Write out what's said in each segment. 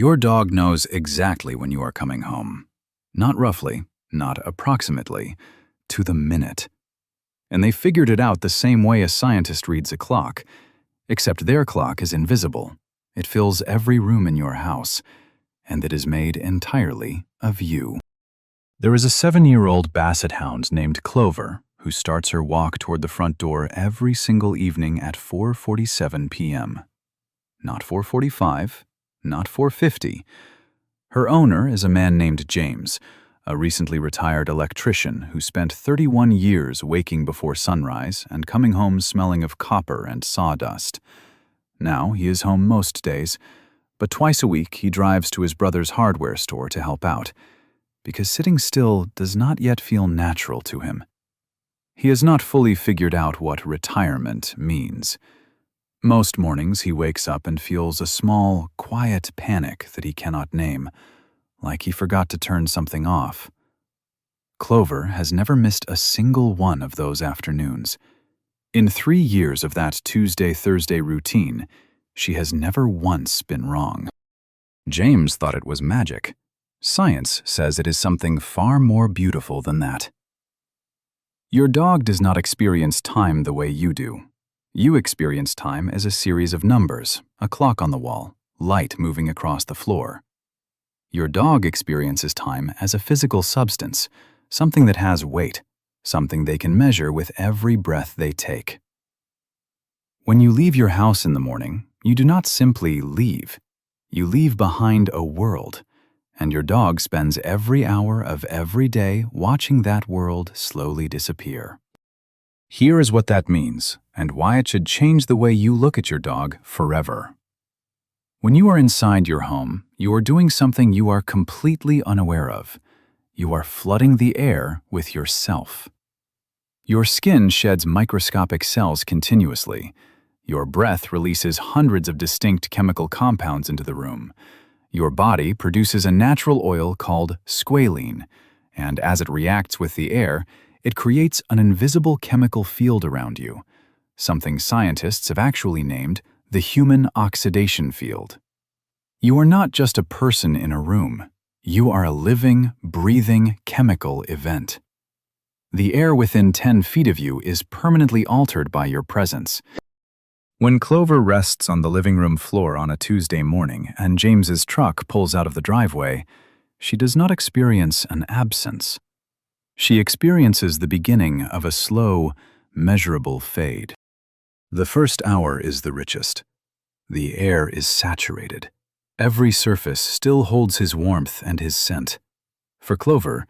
Your dog knows exactly when you are coming home. Not roughly, not approximately, to the minute. And they figured it out the same way a scientist reads a clock, except their clock is invisible. It fills every room in your house, and it is made entirely of you. There is a 7-year-old basset hound named Clover who starts her walk toward the front door every single evening at 4:47 p.m. Not 4:45, not 4:50. Her owner is a man named James, a recently retired electrician who spent 31 years waking before sunrise and coming home smelling of copper and sawdust. Now he is home most days, but twice a week he drives to his brother's hardware store to help out, because sitting still does not yet feel natural to him. He has not fully figured out what retirement means. Most mornings he wakes up and feels a small, quiet panic that he cannot name, like he forgot to turn something off. Clover has never missed a single one of those afternoons. In 3 years of that Tuesday-Thursday routine, she has never once been wrong. James thought it was magic. Science says it is something far more beautiful than that. Your dog does not experience time the way you do. You experience time as a series of numbers, a clock on the wall, light moving across the floor. Your dog experiences time as a physical substance, something that has weight, something they can measure with every breath they take. When you leave your house in the morning, you do not simply leave. You leave behind a world, and your dog spends every hour of every day watching that world slowly disappear. Here is what that means, and why it should change the way you look at your dog forever. When you are inside your home, you are doing something you are completely unaware of. You are flooding the air with yourself. Your skin sheds microscopic cells continuously. Your breath releases hundreds of distinct chemical compounds into the room. Your body produces a natural oil called squalene, and as it reacts with the air, it creates an invisible chemical field around you, something scientists have actually named the human oxidation field. You are not just a person in a room. You are a living, breathing chemical event. The air within 10 feet of you is permanently altered by your presence. When Clover rests on the living room floor on a Tuesday morning and James's truck pulls out of the driveway, she does not experience an absence. She experiences the beginning of a slow, measurable fade. The first hour is the richest. The air is saturated. Every surface still holds his warmth and his scent. For Clover,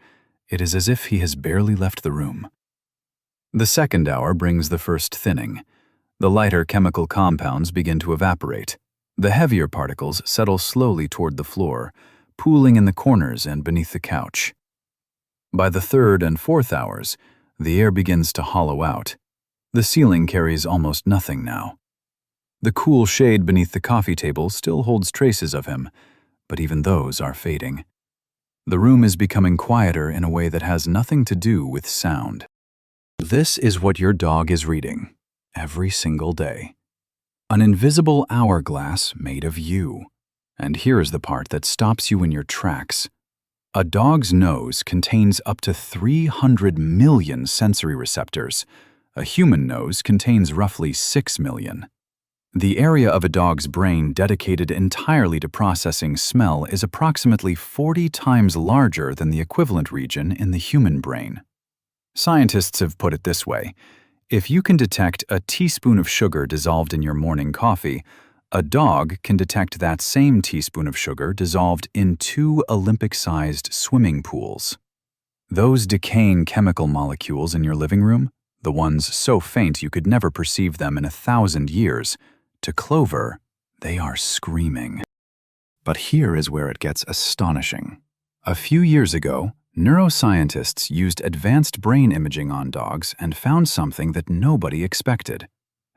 it is as if he has barely left the room. The second hour brings the first thinning. The lighter chemical compounds begin to evaporate. The heavier particles settle slowly toward the floor, pooling in the corners and beneath the couch. By the third and fourth hours, the air begins to hollow out. The ceiling carries almost nothing now. The cool shade beneath the coffee table still holds traces of him, but even those are fading. The room is becoming quieter in a way that has nothing to do with sound. This is what your dog is reading every single day. An invisible hourglass made of you. And here is the part that stops you in your tracks. A dog's nose contains up to 300 million sensory receptors. A human nose contains roughly 6 million. The area of a dog's brain dedicated entirely to processing smell is approximately 40 times larger than the equivalent region in the human brain. Scientists have put it this way: if you can detect a teaspoon of sugar dissolved in your morning coffee, a dog can detect that same teaspoon of sugar dissolved in 2 Olympic-sized swimming pools. Those decaying chemical molecules in your living room, the ones so faint you could never perceive them in 1,000 years, to Clover, they are screaming. But here is where it gets astonishing. A few years ago, neuroscientists used advanced brain imaging on dogs and found something that nobody expected.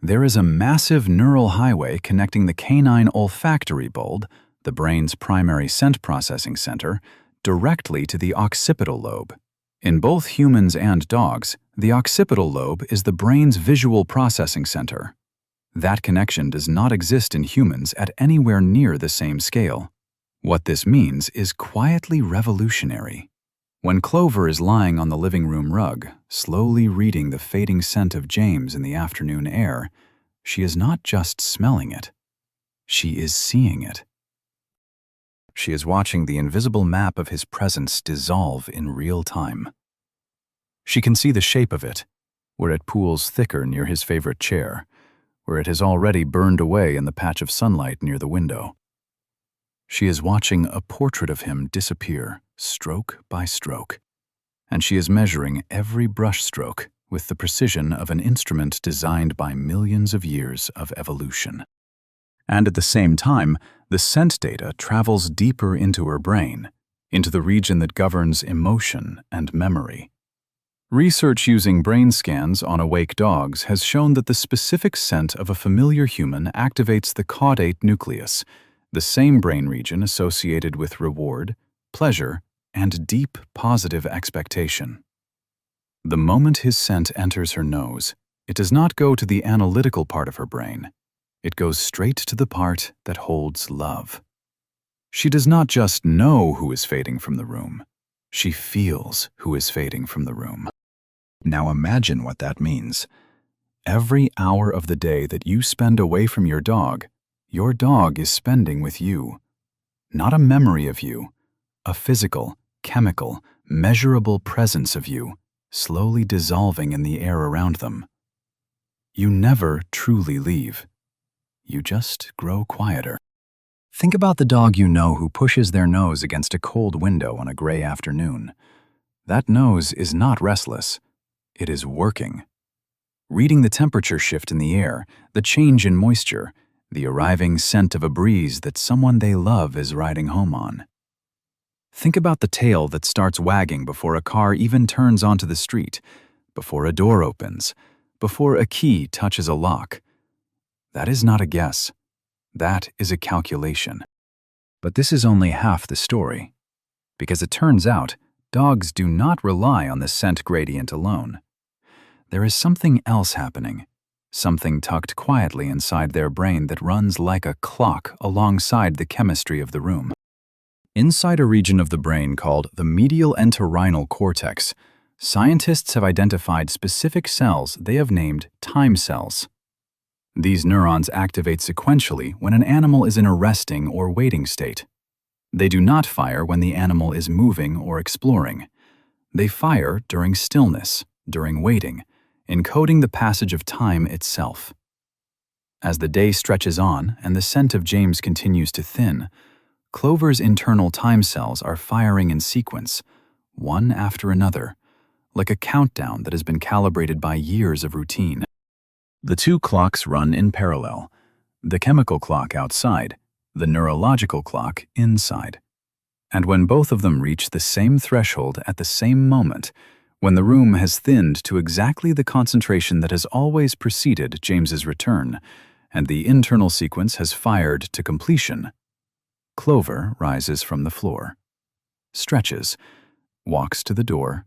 There is a massive neural highway connecting the canine olfactory bulb, the brain's primary scent processing center, directly to the occipital lobe. In both humans and dogs, the occipital lobe is the brain's visual processing center. That connection does not exist in humans at anywhere near the same scale. What this means is quietly revolutionary. When Clover is lying on the living room rug, slowly reading the fading scent of James in the afternoon air, she is not just smelling it. She is seeing it. She is watching the invisible map of his presence dissolve in real time. She can see the shape of it, where it pools thicker near his favorite chair, where it has already burned away in the patch of sunlight near the window. She is watching a portrait of him disappear, stroke by stroke, and she is measuring every brushstroke with the precision of an instrument designed by millions of years of evolution. And at the same time, the scent data travels deeper into her brain, into the region that governs emotion and memory. Research using brain scans on awake dogs has shown that the specific scent of a familiar human activates the caudate nucleus, the same brain region associated with reward, pleasure, and deep positive expectation. The moment his scent enters her nose, it does not go to the analytical part of her brain. It goes straight to the part that holds love. She does not just know who is fading from the room. She feels who is fading from the room. Now imagine what that means. Every hour of the day that you spend away from your dog is spending with you. Not a memory of you, a physical, chemical, measurable presence of you, slowly dissolving in the air around them. You never truly leave. You just grow quieter. Think about the dog you know who pushes their nose against a cold window on a gray afternoon. That nose is not restless. It is working. Reading the temperature shift in the air, the change in moisture, the arriving scent of a breeze that someone they love is riding home on. Think about the tail that starts wagging before a car even turns onto the street, before a door opens, before a key touches a lock. That is not a guess. That is a calculation. But this is only half the story, because it turns out dogs do not rely on the scent gradient alone. There is something else happening, something tucked quietly inside their brain that runs like a clock alongside the chemistry of the room. Inside a region of the brain called the medial entorhinal cortex, scientists have identified specific cells they have named time cells. These neurons activate sequentially when an animal is in a resting or waiting state. They do not fire when the animal is moving or exploring. They fire during stillness, during waiting, encoding the passage of time itself. As the day stretches on and the scent of James continues to thin, Clover's internal time cells are firing in sequence, one after another, like a countdown that has been calibrated by years of routine. The two clocks run in parallel, the chemical clock outside, the neurological clock inside. And when both of them reach the same threshold at the same moment, when the room has thinned to exactly the concentration that has always preceded James's return, and the internal sequence has fired to completion, Clover rises from the floor, stretches, walks to the door,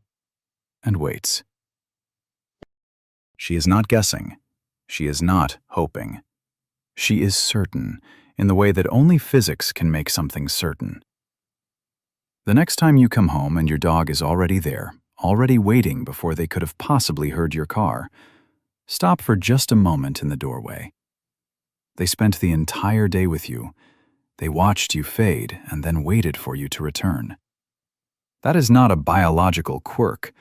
and waits. She is not guessing. She is not hoping. She is certain, in the way that only physics can make something certain. The next time you come home and your dog is already there, already waiting before they could have possibly heard your car, stop for just a moment in the doorway. They spent the entire day with you. They watched you fade and then waited for you to return. That is not a biological quirk.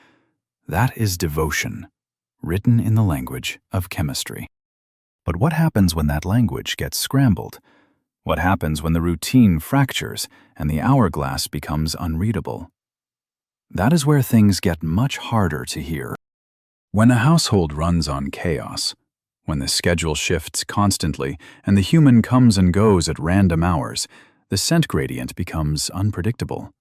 That is devotion, written in the language of chemistry. But what happens when that language gets scrambled? What happens when the routine fractures and the hourglass becomes unreadable? That is where things get much harder to hear. When a household runs on chaos, when the schedule shifts constantly and the human comes and goes at random hours, the scent gradient becomes unpredictable.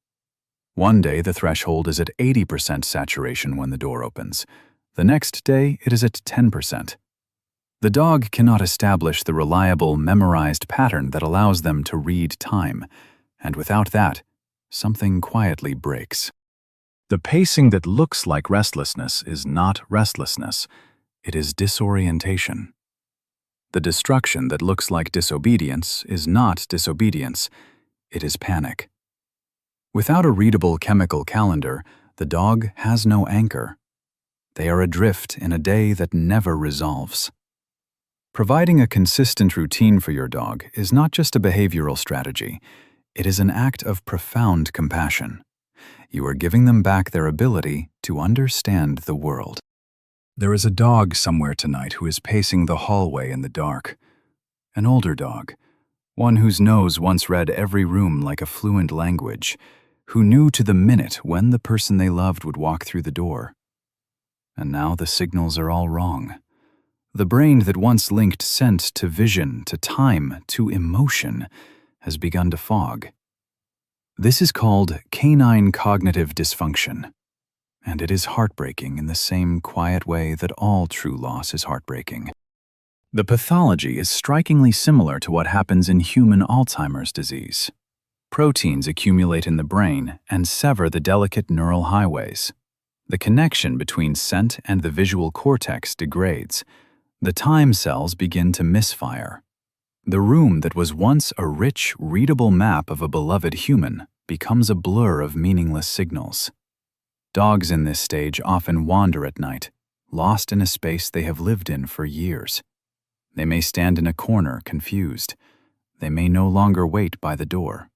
One day the threshold is at 80% saturation when the door opens. The next day it is at 10%. The dog cannot establish the reliable, memorized pattern that allows them to read time, and without that, something quietly breaks. The pacing that looks like restlessness is not restlessness. It is disorientation. The destruction that looks like disobedience is not disobedience. It is panic. Without a readable chemical calendar, the dog has no anchor. They are adrift in a day that never resolves. Providing a consistent routine for your dog is not just a behavioral strategy, it is an act of profound compassion. You are giving them back their ability to understand the world. There is a dog somewhere tonight who is pacing the hallway in the dark. An older dog, one whose nose once read every room like a fluent language, who knew to the minute when the person they loved would walk through the door. And now the signals are all wrong. The brain that once linked scent to vision, to time, to emotion, has begun to fog. This is called canine cognitive dysfunction, and it is heartbreaking in the same quiet way that all true loss is heartbreaking. The pathology is strikingly similar to what happens in human Alzheimer's disease. Proteins accumulate in the brain and sever the delicate neural highways. The connection between scent and the visual cortex degrades. The time cells begin to misfire. The room that was once a rich, readable map of a beloved human becomes a blur of meaningless signals. Dogs in this stage often wander at night, lost in a space they have lived in for years. They may stand in a corner, confused. They may no longer wait by the door.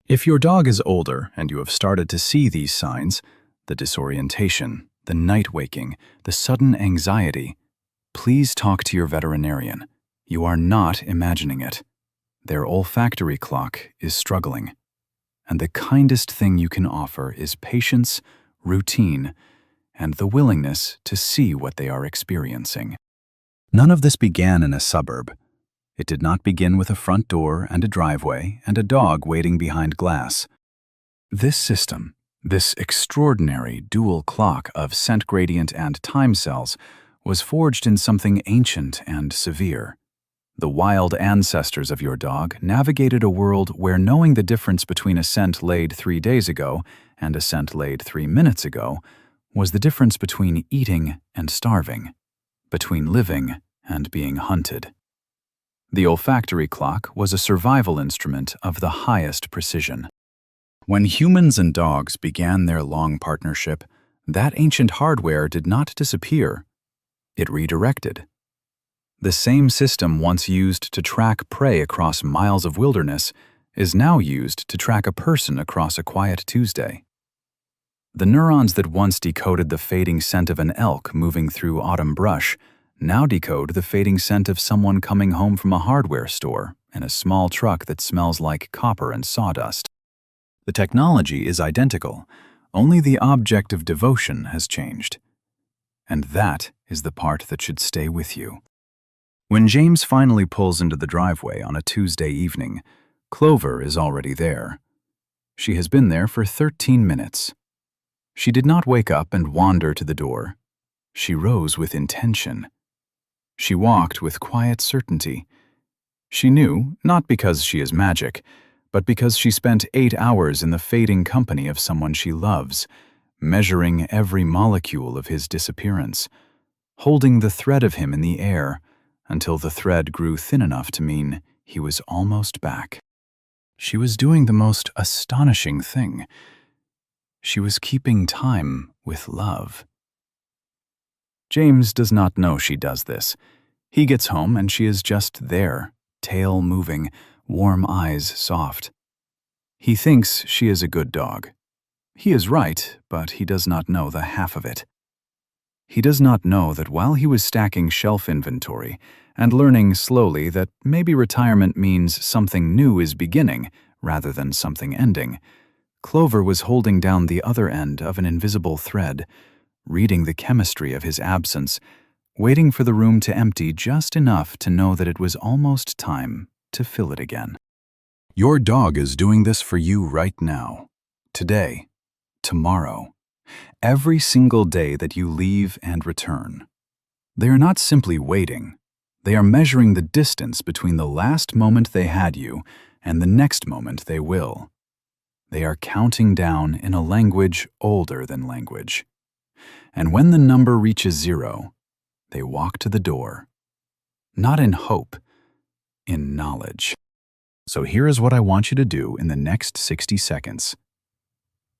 If your dog is older and you have started to see these signs, the disorientation, the night waking, the sudden anxiety, please talk to your veterinarian. You are not imagining it. Their olfactory clock is struggling. And the kindest thing you can offer is patience, routine, and the willingness to see what they are experiencing. None of this began in a suburb. It did not begin with a front door and a driveway and a dog waiting behind glass. This system, this extraordinary dual clock of scent gradient and time cells, was forged in something ancient and severe. The wild ancestors of your dog navigated a world where knowing the difference between a scent laid 3 days ago and a scent laid 3 minutes ago was the difference between eating and starving, between living and being hunted. The olfactory clock was a survival instrument of the highest precision. When humans and dogs began their long partnership, that ancient hardware did not disappear. It redirected. The same system once used to track prey across miles of wilderness is now used to track a person across a quiet Tuesday. The neurons that once decoded the fading scent of an elk moving through autumn brush now decode the fading scent of someone coming home from a hardware store in a small truck that smells like copper and sawdust. The technology is identical, only the object of devotion has changed. And that is the part that should stay with you. When James finally pulls into the driveway on a Tuesday evening, Clover is already there. She has been there for 13 minutes. She did not wake up and wander to the door. She rose with intention. She walked with quiet certainty. She knew, not because she is magic, but because she spent 8 hours in the fading company of someone she loves, measuring every molecule of his disappearance, holding the thread of him in the air until the thread grew thin enough to mean he was almost back. She was doing the most astonishing thing. She was keeping time with love. James does not know she does this. He gets home and she is just there, tail moving, warm eyes soft. He thinks she is a good dog. He is right, but he does not know the half of it. He does not know that while he was stacking shelf inventory and learning slowly that maybe retirement means something new is beginning rather than something ending, Clover was holding down the other end of an invisible thread, reading the chemistry of his absence, waiting for the room to empty just enough to know that it was almost time to fill it again. Your dog is doing this for you right now, today, tomorrow, every single day that you leave and return. They are not simply waiting. They are measuring the distance between the last moment they had you and the next moment they will. They are counting down in a language older than language. And when the number reaches 0, they walk to the door, not in hope, in knowledge. So here is what I want you to do in the next 60 seconds.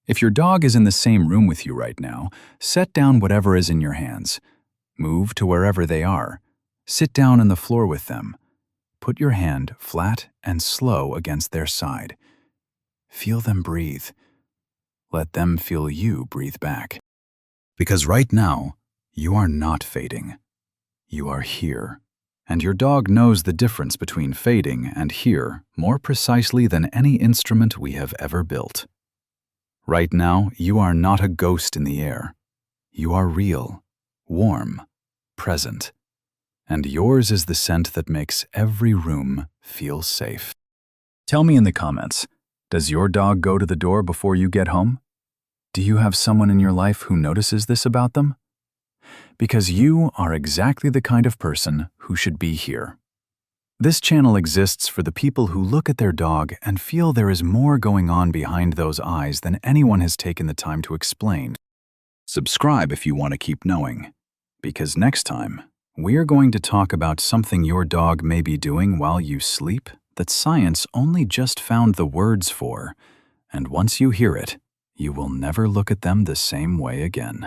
If your dog is in the same room with you right now, set down whatever is in your hands. Move to wherever they are. Sit down on the floor with them. Put your hand flat and slow against their side. Feel them breathe. Let them feel you breathe back. Because right now, you are not fading. You are here. And your dog knows the difference between fading and here more precisely than any instrument we have ever built. Right now, you are not a ghost in the air. You are real, warm, present. And yours is the scent that makes every room feel safe. Tell me in the comments, does your dog go to the door before you get home? Do you have someone in your life who notices this about them? Because you are exactly the kind of person who should be here. This channel exists for the people who look at their dog and feel there is more going on behind those eyes than anyone has taken the time to explain. Subscribe if you want to keep knowing, because next time, we are going to talk about something your dog may be doing while you sleep that science only just found the words for, and once you hear it, you will never look at them the same way again.